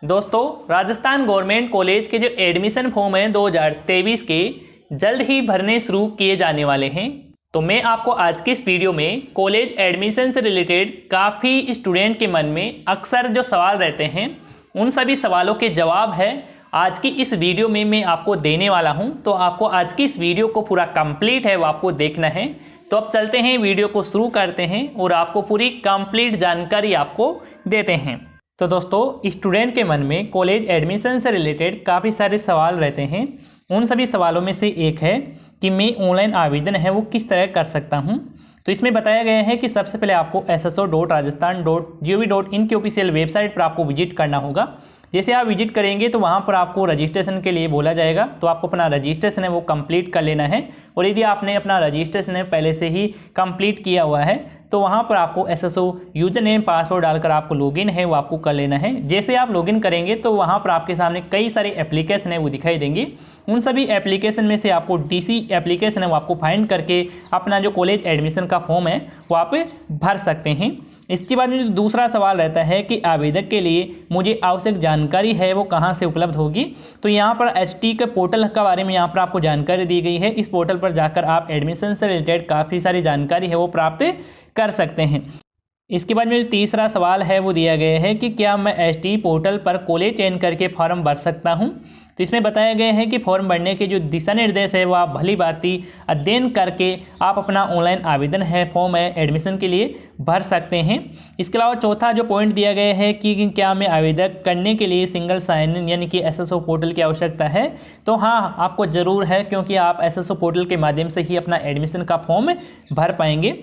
दोस्तों, Rajasthan government college के जो एडमिशन फॉर्म हैं 2023 के जल्द ही भरने शुरू किए जाने वाले हैं। तो मैं आपको आज की इस वीडियो में कॉलेज एडमिशन से रिलेटेड काफ़ी स्टूडेंट के मन में अक्सर जो सवाल रहते हैं उन सभी सवालों के जवाब है आज की इस वीडियो में मैं आपको देने वाला हूं। तो आपको आज की इस वीडियो को पूरा कंप्लीट है वो आपको देखना है। तो अब चलते हैं, वीडियो को शुरू करते हैं और आपको पूरी कंप्लीट जानकारी आपको देते हैं। तो दोस्तों, स्टूडेंट के मन में कॉलेज एडमिशन से रिलेटेड काफ़ी सारे सवाल रहते हैं। उन सभी सवालों में से एक है कि मैं ऑनलाइन आवेदन है वो किस तरह कर सकता हूं। तो इसमें बताया गया है कि सबसे पहले आपको sso.rajasthan.gov.in की ऑफिशियल वेबसाइट पर आपको विजिट करना होगा। जैसे आप विजिट करेंगे तो वहाँ पर आपको रजिस्ट्रेशन के लिए बोला जाएगा, तो आपको अपना रजिस्ट्रेशन है वो कंप्लीट कर लेना है। और यदि आपने अपना रजिस्ट्रेशन है पहले से ही कंप्लीट किया हुआ है तो वहाँ पर आपको SSO यूजर नेम पासवर्ड डालकर आपको लॉगिन है वो आपको कर लेना है। जैसे आप लॉगिन करेंगे तो वहाँ पर आपके सामने कई सारे एप्लीकेशन है वो दिखाई देंगे। उन सभी एप्लीकेशन में से आपको DC एप्लीकेशन है वो आपको फाइंड करके अपना जो कॉलेज एडमिशन का फॉर्म है वो आप भर सकते हैं। इसके बाद में दूसरा सवाल रहता है कि आवेदक के लिए मुझे आवश्यक जानकारी है वो कहाँ से उपलब्ध होगी। तो यहाँ पर HT के पोर्टल के बारे में यहाँ पर आपको जानकारी दी गई है। इस पोर्टल पर जाकर आप एडमिशन से रिलेटेड काफ़ी सारी जानकारी है वो प्राप्त कर सकते हैं। इसके बाद में जो तीसरा सवाल है वो दिया गया है कि क्या मैं HT पोर्टल पर कॉलेज चयन करके फॉर्म भर सकता हूँ। तो इसमें बताया गया है कि फॉर्म भरने के जो दिशा निर्देश है वो आप भली भांति अध्ययन करके आप अपना ऑनलाइन आवेदन है फॉर्म है एडमिशन के लिए भर सकते हैं। इसके अलावा चौथा जो पॉइंट दिया गया है कि क्या मैं आवेदन करने के लिए सिंगल साइन इन यानी कि SSO पोर्टल की आवश्यकता है। तो हाँ, आपको ज़रूर है, क्योंकि आप SSO पोर्टल के माध्यम से ही अपना एडमिशन का फॉर्म भर पाएंगे।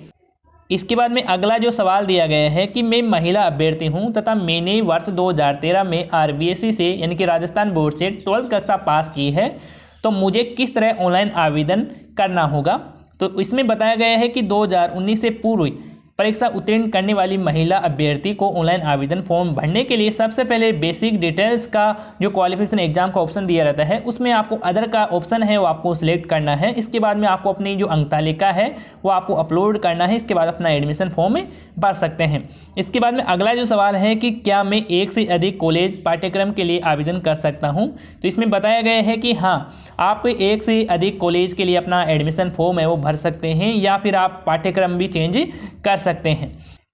इसके बाद में अगला जो सवाल दिया गया है कि मैं महिला अभ्यर्थी हूं तथा मैंने वर्ष 2013 में RBSE से यानी कि राजस्थान बोर्ड से 12वीं कक्षा पास की है, तो मुझे किस तरह ऑनलाइन आवेदन करना होगा। तो इसमें बताया गया है कि 2019 से पूर्व परीक्षा उत्तीर्ण करने वाली महिला अभ्यर्थी को ऑनलाइन आवेदन फॉर्म भरने के लिए सबसे पहले बेसिक डिटेल्स का जो क्वालिफिकेशन एग्जाम का ऑप्शन दिया रहता है उसमें आपको अदर का ऑप्शन है वो आपको सिलेक्ट करना है। इसके बाद में आपको अपनी जो अंक तालिका है वो आपको अपलोड करना है। इसके बाद अपना एडमिशन फॉर्म भर सकते हैं। इसके बाद में अगला जो सवाल है कि क्या मैं एक से अधिक कॉलेज पाठ्यक्रम के लिए आवेदन कर सकता हूं। तो इसमें बताया गया है कि हाँ, आप एक से अधिक कॉलेज के लिए अपना एडमिशन फॉर्म है वो भर सकते हैं या फिर आप पाठ्यक्रम भी चेंज कर सकते हैं।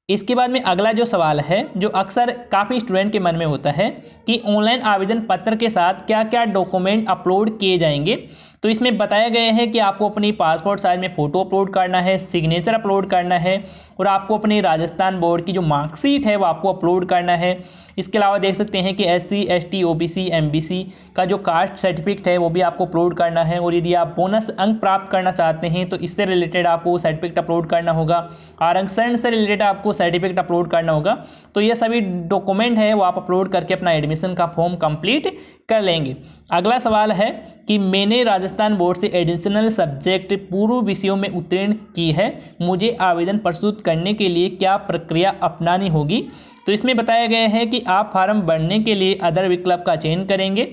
इसके बाद में अगला जो सवाल है जो अक्सर काफ़ी स्टूडेंट के मन में होता है कि ऑनलाइन आवेदन पत्र के साथ क्या क्या डॉक्यूमेंट अपलोड किए जाएंगे। तो इसमें बताया गया है कि आपको अपनी पासपोर्ट साइज में फ़ोटो अपलोड करना है, सिग्नेचर अपलोड करना है और आपको अपनी राजस्थान बोर्ड की जो मार्कशीट है वो आपको अपलोड करना है। इसके अलावा देख सकते हैं कि SC ST OBC MBC का जो कास्ट सर्टिफिकेट है वो भी आपको अपलोड करना है। और यदि आप बोनस अंक प्राप्त करना चाहते हैं तो इससे रिलेटेड आपको सर्टिफिकेट अपलोड करना होगा। आरक्षण से रिलेटेड आपको सर्टिफिकेट अपलोड करना होगा। तो ये सभी डॉक्यूमेंट है वो आप अपलोड करके अपना एडमिशन का फॉर्म कंप्लीट कर लेंगे। अगला सवाल है कि मैंने राजस्थान बोर्ड से एडिशनल सब्जेक्ट पूर्व विषयों में उत्तीर्ण की है, मुझे आवेदन प्रस्तुत करने के लिए क्या प्रक्रिया अपनानी होगी। तो इसमें बताया गया है कि आप फार्म भरने के लिए अदर विकल्प का चयन करेंगे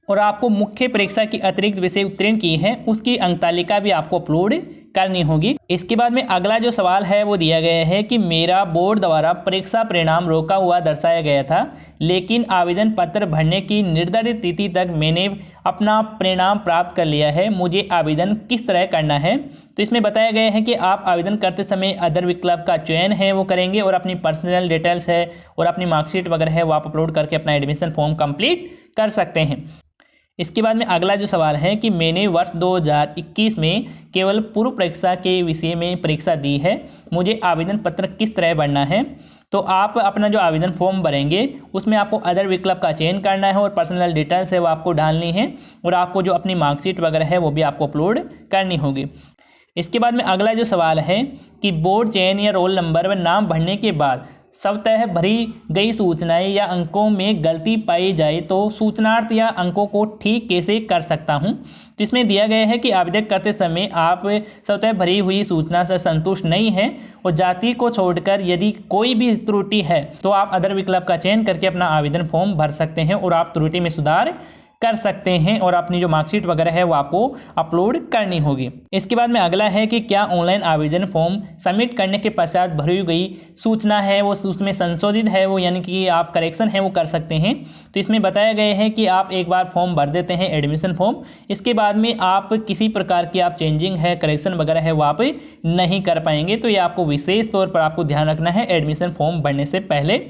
और आपको मुख्य परीक्षा की अतिरिक्त विषय उत्तीर्ण की है उसकी अंक तालिका भी आपको अपलोड करनी होगी। इसके बाद में अगला जो सवाल है वो दिया गया है कि मेरा बोर्ड द्वारा परीक्षा परिणाम रोका हुआ दर्शाया गया था, लेकिन आवेदन पत्र भरने की निर्धारित तिथि तक मैंने अपना परिणाम प्राप्त कर लिया है, मुझे आवेदन किस तरह करना है। तो इसमें बताया गया है कि आप आवेदन करते समय अदर विकल्प का चयन है वो करेंगे और अपनी पर्सनल डिटेल्स है और अपनी मार्कशीट वगैरह है वो आप अपलोड करके अपना एडमिशन फॉर्म कंप्लीट कर सकते हैं। इसके बाद में अगला जो सवाल है कि मैंने वर्ष 2021 में केवल पूर्व परीक्षा के विषय में परीक्षा दी है, मुझे आवेदन पत्र किस तरह भरना है। तो आप अपना जो आवेदन फॉर्म भरेंगे उसमें आपको अदर विकल्प का चयन करना है और पर्सनल डिटेल्स है वो आपको डालनी है और आपको जो अपनी मार्कशीट वगैरह है वो भी आपको अपलोड करनी होगी। इसके बाद में अगला जो सवाल है कि बोर्ड चयन या रोल नंबर व नाम भरने के बाद स्वतः भरी गई सूचनाएं या अंकों में गलती पाई जाए तो सूचनार्थ या अंकों को ठीक कैसे कर सकता हूं। तो इसमें दिया गया है कि आवेदन करते समय आप स्वतः भरी हुई सूचना से संतुष्ट नहीं हैं और जाति को छोड़कर यदि कोई भी त्रुटि है तो आप अदर विकल्प का चयन करके अपना आवेदन फॉर्म भर सकते हैं और आप त्रुटि में सुधार कर सकते हैं और अपनी जो मार्कशीट वगैरह है वो आपको अपलोड करनी होगी। इसके बाद में अगला है कि क्या ऑनलाइन आवेदन फॉर्म सबमिट करने के पश्चात भरी गई सूचना है वो उसमें संशोधित है वो, यानी कि आप करेक्शन है वो कर सकते हैं। तो इसमें बताया गया है कि आप एक बार फॉर्म भर देते हैं एडमिशन फॉर्म, इसके बाद में आप किसी प्रकार की आप चेंजिंग है करेक्शन वगैरह है वो आप नहीं कर पाएंगे। तो ये आपको विशेष तौर पर आपको ध्यान रखना है एडमिशन फॉर्म भरने से पहले।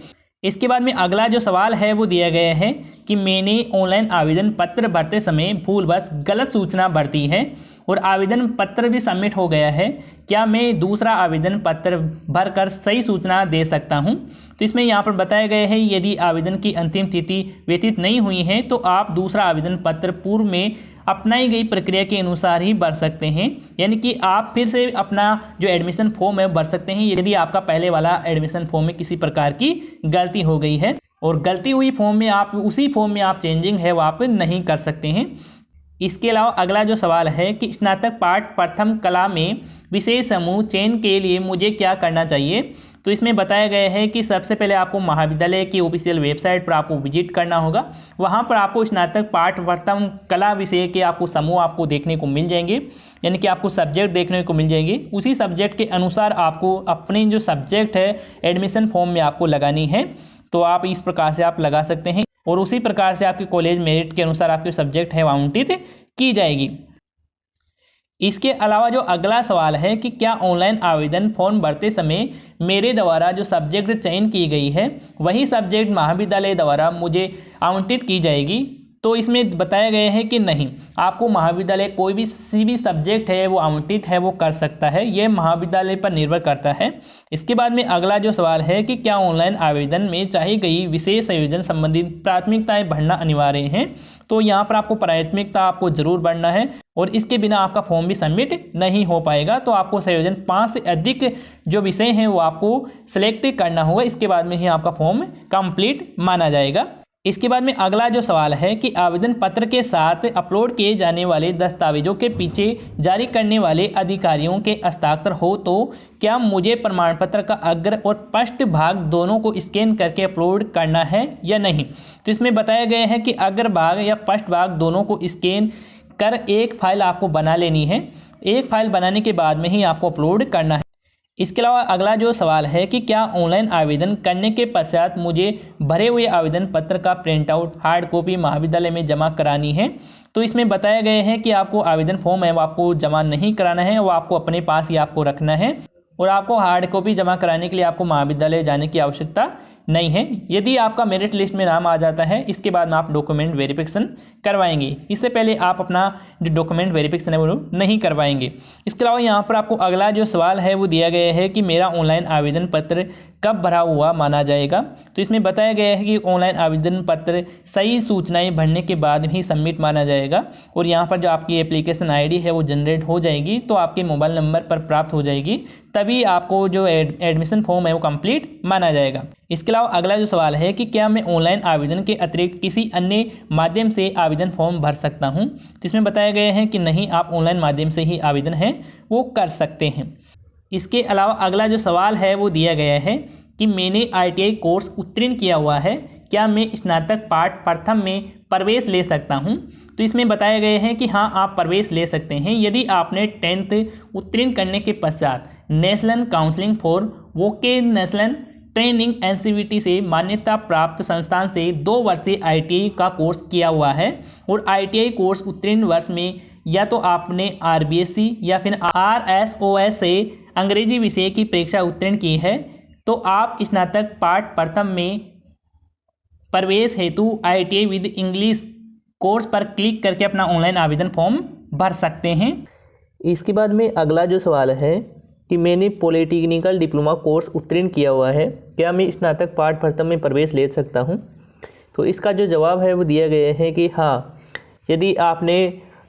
इसके बाद में अगला जो सवाल है वो दिया गया है कि मैंने ऑनलाइन आवेदन पत्र भरते समय भूलवश गलत सूचना भर दी है और आवेदन पत्र भी सबमिट हो गया है, क्या मैं दूसरा आवेदन पत्र भरकर सही सूचना दे सकता हूं? तो इसमें यहाँ पर बताया गया है यदि आवेदन की अंतिम तिथि व्यतीत नहीं हुई है तो आप दूसरा आवेदन पत्र पूर्व में अपनाई गई प्रक्रिया के अनुसार ही भर सकते हैं, यानी कि आप फिर से अपना जो एडमिशन फॉर्म है भर सकते हैं यदि आपका पहले वाला एडमिशन फॉर्म में किसी प्रकार की गलती हो गई है और गलती हुई फॉर्म में आप उसी फॉर्म में आप चेंजिंग है वो आप नहीं कर सकते हैं। इसके अलावा अगला जो सवाल है कि स्नातक पाठ प्रथम कला में विशेष समूह चयन के लिए मुझे क्या करना चाहिए? तो इसमें बताया गया है कि सबसे पहले आपको महाविद्यालय की ऑफिशियल वेबसाइट पर आपको विजिट करना होगा। वहां पर आपको स्नातक पाठ प्रथम कला विषय के आपको समूह आपको देखने को मिल जाएंगे, यानी कि आपको सब्जेक्ट देखने को मिल जाएंगे। उसी सब्जेक्ट के अनुसार आपको अपनी जो सब्जेक्ट है एडमिशन फॉर्म में आपको लगानी है, तो आप इस प्रकार से आप लगा सकते हैं और उसी प्रकार से आपके कॉलेज मेरिट के अनुसार आपके सब्जेक्ट है आवंटित की जाएगी। इसके अलावा जो अगला सवाल है कि क्या ऑनलाइन आवेदन फॉर्म भरते समय मेरे द्वारा जो सब्जेक्ट चयन की गई है वही सब्जेक्ट महाविद्यालय द्वारा मुझे आवंटित की जाएगी? तो इसमें बताया गया है कि नहीं, आपको महाविद्यालय कोई भी भी सब्जेक्ट है वो आवंटित है वो कर सकता है, ये महाविद्यालय पर निर्भर करता है। इसके बाद में अगला जो सवाल है कि क्या ऑनलाइन आवेदन में चाही गई विशेष संयोजन संबंधित प्राथमिकताएं भरना अनिवार्य है? तो यहाँ पर आपको प्राथमिकता आपको जरूर भरना है और इसके बिना आपका फॉर्म भी सबमिट नहीं हो पाएगा। तो आपको संयोजन 5 से अधिक जो विषय हैं वो आपको सिलेक्ट करना होगा, इसके बाद में ही आपका फॉर्म कंप्लीट माना जाएगा। इसके बाद में अगला जो सवाल है कि आवेदन पत्र के साथ अपलोड किए जाने वाले दस्तावेजों के पीछे जारी करने वाले अधिकारियों के हस्ताक्षर हो तो क्या मुझे प्रमाण पत्र का अग्र और पृष्ठ भाग दोनों को स्कैन करके अपलोड करना है या नहीं? तो इसमें बताया गया है कि अग्र भाग या पृष्ठ भाग दोनों को स्कैन कर एक फाइल आपको बना लेनी है, एक फाइल बनाने के बाद में ही आपको अपलोड करना है। इसके अलावा अगला जो सवाल है कि क्या ऑनलाइन आवेदन करने के पश्चात मुझे भरे हुए आवेदन पत्र का प्रिंट आउट हार्ड कॉपी महाविद्यालय में जमा करानी है? तो इसमें बताया गया है कि आपको आवेदन फॉर्म है वो आपको जमा नहीं कराना है, वो आपको अपने पास ही आपको रखना है और आपको हार्ड कॉपी जमा कराने के लिए आपको महाविद्यालय जाने की आवश्यकता नहीं है। यदि आपका मेरिट लिस्ट में नाम आ जाता है इसके बाद में आप डॉक्यूमेंट वेरिफिकेशन करवाएंगे, इससे पहले आप अपना जो डॉक्यूमेंट वेरिफिकेशन है वो नहीं करवाएंगे। इसके अलावा यहाँ पर आपको अगला जो सवाल है वो दिया गया है कि मेरा ऑनलाइन आवेदन पत्र कब भरा हुआ माना जाएगा? तो इसमें बताया गया है कि ऑनलाइन आवेदन पत्र सही सूचनाएं भरने के बाद ही सबमिट माना जाएगा और यहाँ पर जो आपकी एप्लीकेशन आईडी है वो जनरेट हो जाएगी, तो आपके मोबाइल नंबर पर प्राप्त हो जाएगी, तभी आपको जो एडमिशन फॉर्म है वो कंप्लीट माना जाएगा। इसके अलावा अगला जो सवाल है कि क्या मैं ऑनलाइन आवेदन के अतिरिक्त किसी अन्य माध्यम से आवेदन फॉर्म भर सकता हूं? तो इसमें बताया गया है कि नहीं, आप ऑनलाइन माध्यम से ही आवेदन है वो कर सकते हैं। इसके अलावा अगला जो सवाल है वो दिया गया है कि मैंने ITI कोर्स उत्तीर्ण किया हुआ है, क्या मैं स्नातक पाठ प्रथम में प्रवेश ले सकता हूं? तो इसमें बताया गया है कि हाँ, आप प्रवेश ले सकते हैं यदि आपने 10th उत्तीर्ण करने के पश्चात national counselling for vocational training NCVT से मान्यता प्राप्त संस्थान से 2 वर्षीय ITI का कोर्स किया हुआ है और ITI कोर्स उत्तीर्ण वर्ष में या तो आपने RBSc या फिर RSOS से अंग्रेजी विषय की परीक्षा उत्तीर्ण की है, तो आप स्नातक पाठ प्रथम में प्रवेश हेतु ITI विद इंग्लिश कोर्स पर क्लिक करके अपना ऑनलाइन आवेदन फॉर्म भर सकते हैं। इसके बाद में अगला जो सवाल है कि मैंने पॉलिटेक्निकल डिप्लोमा कोर्स उत्तीर्ण किया हुआ है, क्या मैं स्नातक पाठ प्रथम में प्रवेश ले सकता हूं? तो इसका जो जवाब है वो दिया गया है कि हाँ, यदि आपने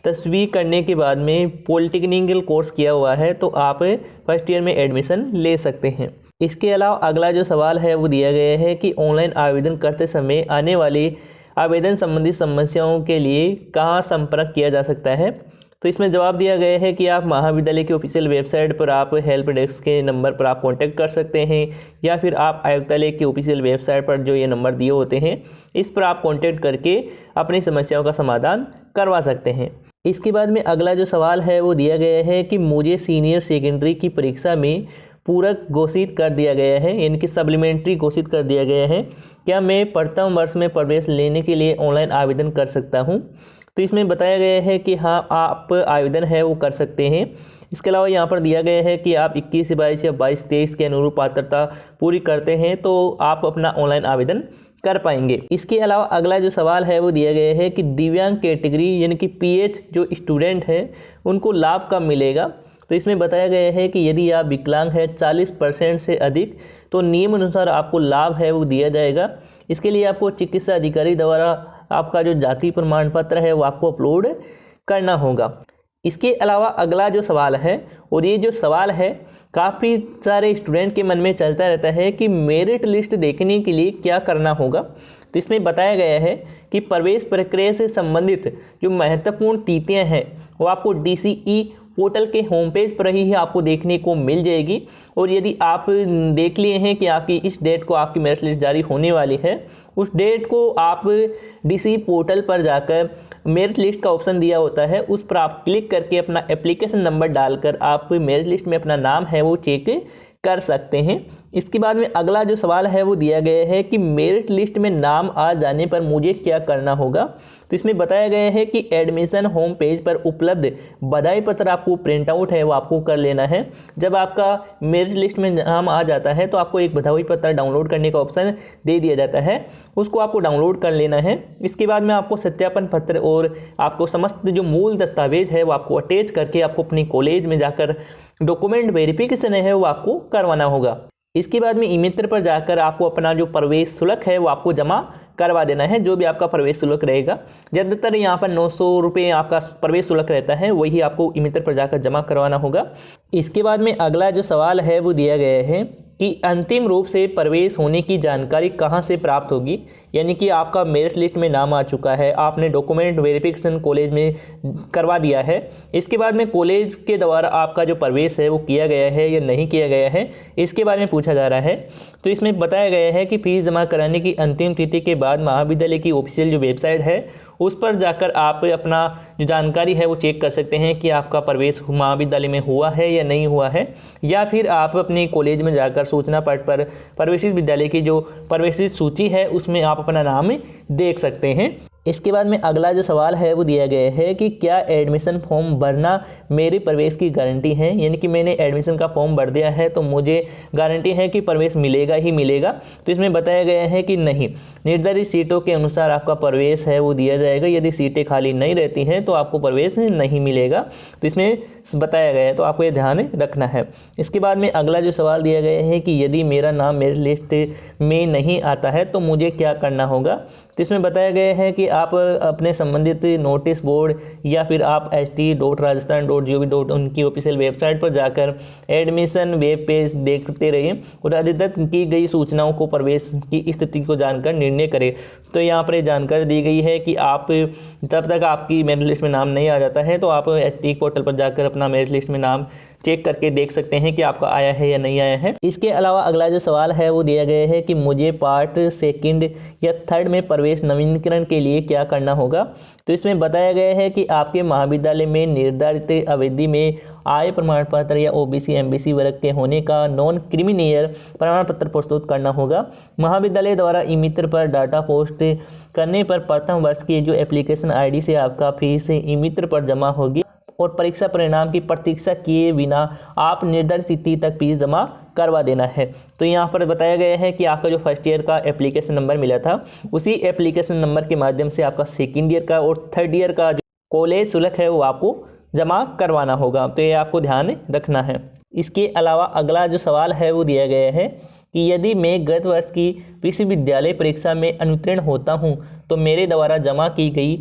10वीं करने के बाद में पॉलिटेक्निकल कोर्स किया हुआ है तो आप फर्स्ट ईयर में एडमिशन ले सकते हैं। इसके अलावा अगला जो सवाल है वो दिया गया है कि ऑनलाइन आवेदन करते समय आने वाली आवेदन संबंधी समस्याओं के लिए कहाँ संपर्क किया जा सकता है? तो इसमें जवाब दिया गया है कि आप महाविद्यालय की ऑफिशियल वेबसाइट पर आप हेल्प डेस्क के नंबर पर आप कांटेक्ट कर सकते हैं, या फिर आप आयुक्तालय की ऑफिशियल वेबसाइट पर जो ये नंबर दिए होते हैं इस पर आप कांटेक्ट करके अपनी समस्याओं का समाधान करवा सकते हैं। इसके बाद में अगला जो सवाल है वो दिया गया है कि मुझे सीनियर सेकेंडरी की परीक्षा में पूरक घोषित कर दिया गया है, यानी कि सप्लीमेंट्री घोषित कर दिया गया है, क्या मैं प्रथम वर्ष में प्रवेश लेने के लिए ऑनलाइन आवेदन कर सकता हूँ? तो इसमें बताया गया है कि हाँ, आप आवेदन है वो कर सकते हैं। इसके अलावा यहाँ पर दिया गया है कि आप 21 से 22 या 22-23 के अनुरूप पात्रता पूरी करते हैं तो आप अपना ऑनलाइन आवेदन कर पाएंगे। इसके अलावा अगला जो सवाल है वो दिया गया है कि दिव्यांग कैटेगरी यानी कि PH जो स्टूडेंट है उनको लाभ कब मिलेगा? तो इसमें बताया गया है कि यदि आप विकलांग है 40% से अधिक तो नियम अनुसार आपको लाभ है वो दिया जाएगा। इसके लिए आपको चिकित्सा अधिकारी द्वारा आपका जो जाति प्रमाण पत्र है वो आपको अपलोड करना होगा। इसके अलावा अगला जो सवाल है, और ये जो सवाल है काफ़ी सारे स्टूडेंट के मन में चलता रहता है कि मेरिट लिस्ट देखने के लिए क्या करना होगा। तो इसमें बताया गया है कि प्रवेश प्रक्रिया से संबंधित जो महत्वपूर्ण तिथियां हैं वो आपको DCE पोर्टल के होम पेज पर ही आपको देखने को मिल जाएगी। और यदि आप देख लिए हैं कि आपकी इस डेट को आपकी मेरिट लिस्ट जारी होने वाली है, उस डेट को आप DCE पोर्टल पर जाकर मेरिट लिस्ट का ऑप्शन दिया होता है, उस पर आप क्लिक करके अपना एप्लीकेशन नंबर डालकर आप मेरिट लिस्ट में अपना नाम है वो चेक कर सकते हैं। इसके बाद में अगला जो सवाल है वो दिया गया है कि मेरिट लिस्ट में नाम आ जाने पर मुझे क्या करना होगा। तो इसमें बताया गया है कि एडमिशन होम पेज पर उपलब्ध बधाई पत्र आपको प्रिंट आउट है वो आपको कर लेना है। जब आपका मेरिट लिस्ट में नाम आ जाता है तो आपको एक बधाई पत्र डाउनलोड करने का ऑप्शन दे दिया जाता है, उसको आपको डाउनलोड कर लेना है। इसके बाद में आपको सत्यापन पत्र और आपको समस्त जो मूल दस्तावेज है वो आपको अटैच करके आपको अपनी कॉलेज में जाकर डॉक्यूमेंट वेरिफिकेशन है वो आपको करवाना होगा। इसके बाद में ई-मित्र पर जाकर आपको अपना जो प्रवेश शुल्क है वो आपको जमा करवा देना है, जो भी आपका प्रवेश शुल्क रहेगा। ज़्यादातर यहाँ पर 900 रुपये आपका प्रवेश शुल्क रहता है, वही आपको ई-मित्र पर जाकर जमा करवाना होगा। इसके बाद में अगला जो सवाल है वो दिया गया है कि अंतिम रूप से प्रवेश होने की जानकारी कहाँ से प्राप्त होगी, यानी कि आपका मेरिट लिस्ट में नाम आ चुका है, आपने डॉक्यूमेंट वेरिफिकेशन कॉलेज में करवा दिया है, इसके बाद में कॉलेज के द्वारा आपका जो प्रवेश है वो किया गया है या नहीं किया गया है, इसके बारे में पूछा जा रहा है। तो इसमें बताया गया है कि फीस जमा कराने की अंतिम तिथि के बाद महाविद्यालय की ऑफिशियल जो वेबसाइट है उस पर जाकर आप अपना जो जानकारी है वो चेक कर सकते हैं कि आपका प्रवेश महाविद्यालय में हुआ है या नहीं हुआ है, या फिर आप अपने कॉलेज में जाकर सूचना पट पर प्रवेशित विद्यालय की जो प्रवेशित सूची है उसमें आप अपना नाम देख सकते हैं। इसके बाद में अगला जो सवाल है वो दिया गया है कि क्या एडमिशन फॉर्म भरना मेरे प्रवेश की गारंटी है, यानी कि मैंने एडमिशन का फॉर्म भर दिया है तो मुझे गारंटी है कि प्रवेश मिलेगा ही मिलेगा। तो इसमें बताया गया है कि नहीं, निर्धारित सीटों के अनुसार आपका प्रवेश है वो दिया जाएगा, यदि सीटें खाली नहीं रहती हैं तो आपको प्रवेश नहीं मिलेगा। तो इसमें बताया गया है, तो आपको ये ध्यान रखना है। इसके बाद में अगला जो सवाल दिया गया है कि यदि मेरा नाम मेरिट लिस्ट में नहीं आता है तो मुझे क्या करना होगा। तो इसमें बताया गया है कि आप अपने संबंधित नोटिस बोर्ड या फिर आप st.rajasthan.gov.in की ऑफिशियल वेबसाइट पर जाकर एडमिशन वेब पेज देखते रहिए और अधिकतर की गई सूचनाओं को प्रवेश की स्थिति को जानकर निर्णय करें। तो यहाँ पर जानकारी दी गई है कि आप जब तक आपकी मेरिट लिस्ट में नाम नहीं आ जाता है तो आप ST पोर्टल पर जाकर अपना मेरिट लिस्ट में नाम चेक करके देख सकते हैं कि आपका आया है या नहीं आया है। इसके अलावा अगला जो सवाल है वो दिया गया है कि मुझे पार्ट 2 या 3 में प्रवेश नवीनीकरण के लिए क्या करना होगा। तो इसमें बताया गया है कि आपके महाविद्यालय में निर्धारित अवधि में आय प्रमाण पत्र या OBC MBC वर्ग के होने का नॉन क्रिमिनियर प्रमाण पत्र प्रस्तुत करना होगा। महाविद्यालय द्वारा ई-मित्र पर डाटा पोस्ट करने पर प्रथम वर्ष की जो एप्लीकेशन ID से आपका फीस ई-मित्र पर जमा होगी और परीक्षा परिणाम की प्रतीक्षा किए बिना आप निर्धारित तिथि तक फीस जमा करवा देना है। तो यहाँ पर बताया गया है कि आपका जो फर्स्ट ईयर का एप्लीकेशन नंबर मिला था उसी एप्लीकेशन नंबर के माध्यम से आपका सेकेंड ईयर का और थर्ड ईयर का जो कॉलेज शुल्क है वो आपको जमा करवाना होगा। तो ये आपको ध्यान रखना है। इसके अलावा अगला जो सवाल है वो दिया गया है कि यदि मैं गत वर्ष की विश्वविद्यालय परीक्षा में अनुत्तीर्ण होता हूँ तो मेरे द्वारा जमा की गई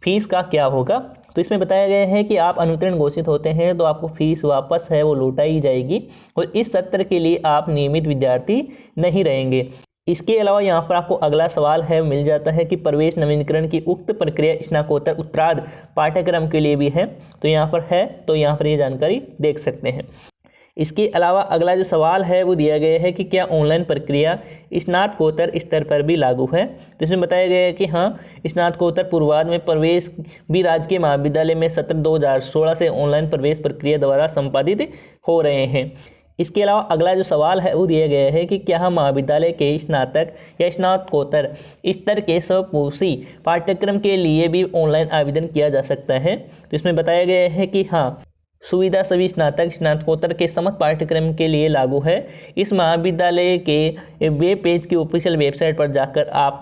फीस का क्या होगा। तो इसमें बताया गया है कि आप अनुत्तीर्ण घोषित होते हैं तो आपको फीस वापस है वो लौटाई जाएगी और इस सत्र के लिए आप नियमित विद्यार्थी नहीं रहेंगे। इसके अलावा यहाँ पर आपको अगला सवाल है मिल जाता है कि प्रवेश नवीनीकरण की उक्त प्रक्रिया स्नातकोत्तर उत्तरार्ध पाठ्यक्रम के लिए भी है, तो यहाँ पर है, तो यहाँ पर ये जानकारी देख सकते हैं। इसके अलावा अगला जो सवाल है वो दिया गया है कि क्या ऑनलाइन प्रक्रिया स्नातकोत्तर स्तर पर भी लागू है। तो इसमें बताया गया है कि हाँ, स्नातकोत्तर पूर्वार्ध में प्रवेश भी राजकीय महाविद्यालय में सत्र 2016 से ऑनलाइन प्रवेश प्रक्रिया द्वारा संपादित हो रहे हैं। इसके अलावा अगला जो सवाल है वो दिया गया है कि क्या महाविद्यालय के स्नातक या स्नातकोत्तर स्तर के स्वपूर्सी पाठ्यक्रम के लिए भी ऑनलाइन आवेदन किया जा सकता है। तो इसमें बताया गया है कि हाँ, सुविधा सभी स्नातक स्नातकोत्तर के समस्त पाठ्यक्रम के लिए लागू है। इस महाविद्यालय के वेब पेज की ऑफिशियल वेबसाइट पर जाकर आप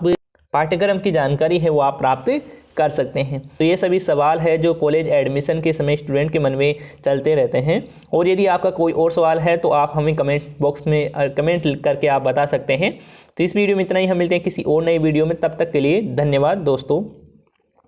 पाठ्यक्रम की जानकारी है वो आप प्राप्त कर सकते हैं। तो ये सभी सवाल है जो कॉलेज एडमिशन के समय स्टूडेंट के मन में चलते रहते हैं। और यदि आपका कोई और सवाल है तो आप हमें कमेंट बॉक्स में कमेंट करके आप बता सकते हैं। तो इस वीडियो में इतना ही, हम मिलते हैं किसी और नई वीडियो में, तब तक के लिए धन्यवाद दोस्तों।